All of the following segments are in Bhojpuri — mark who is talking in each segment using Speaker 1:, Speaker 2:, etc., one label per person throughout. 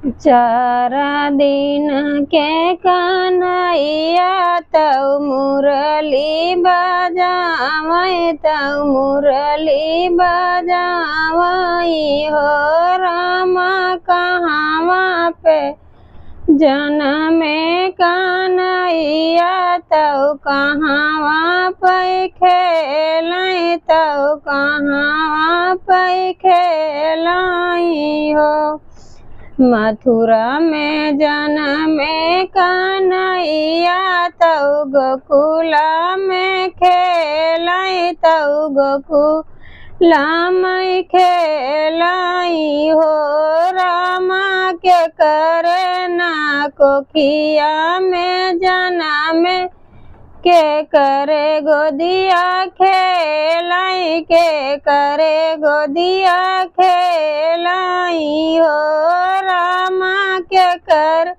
Speaker 1: चारा दिन के कन्हैया तौ मुरली बजावै तौ मुरली बजावै हो रामा कहवा पे जनमे कन्हैया तौ कहवा पे खेलै तौ कहवा पे खेलै हो मथुरा में जनमे कन्हैया तौ गोकुला में खेलै तौ गोकुला में खेलै हो रामा के करे ना कोखिया में जनमे के करे गोदिया खेलै के करे गोदिया खेलै हो रामा के कर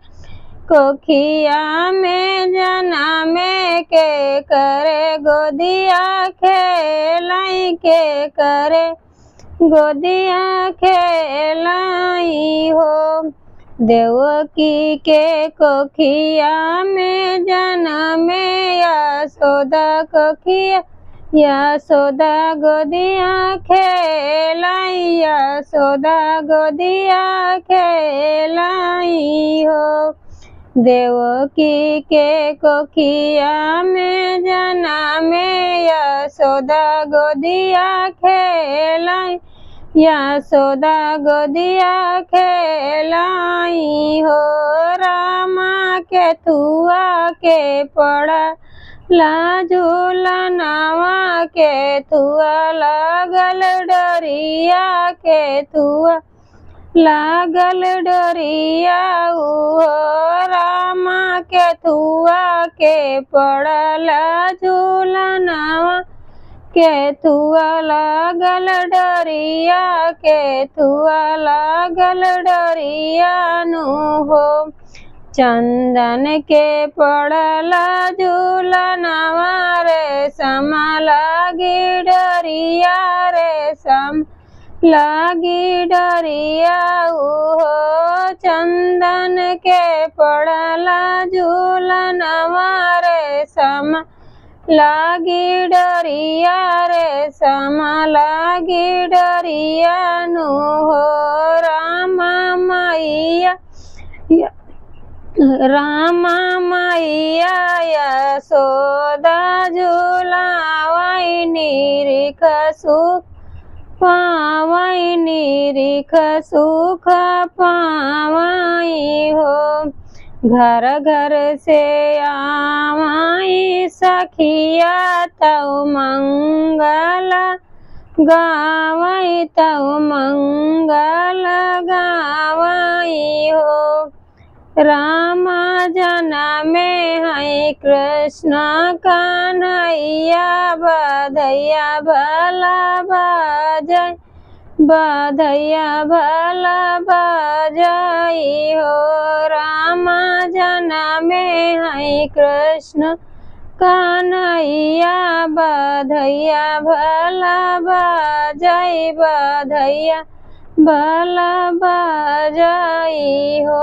Speaker 1: कोखिया में जनमे के करे गोदिया खेलै के करे गोदिया खेलै हो देवकी के कोखिया में जनमे यशोदा कोखिया यशोदा गोदिया खेलै यशोदा गोदिया खेलै हो देवकी के कोखिया में जनमे यशोदा गोदिया खेलै यशोदा गोदिया खेलै हो रामा के थुआ के पड़ला झूलनवा के थुआ लागल डोरिया के थुआ लागल डोरिया हो रामा के थुआ के पड़ला झूलनवा के थुआ लागल डोरिया के थुआ लागल डोरिया नु हो चंदन के पड़ला झूलनवा रेशम लागी डोरिया रेशम लागी डोरिया हो चंदन के पड़ला झूलनवा रेशम लागी डोरिया रेशम लागी डोरिया नु हो रामा मैया रामा मैया यशोदा झूलावै निरीख सुख पावै निरीख सुख पावै हो घर घर से आवै सखिया तौ मंगल गावै तौ मंगल गावै हो रामा जनमे है कृष्ण कन्हैया बधैया भला बजै बधैया भला बजै हो रामा जनमे है कृष्ण कन्हैया बधैया भला बजै बधैया भला बजै हो।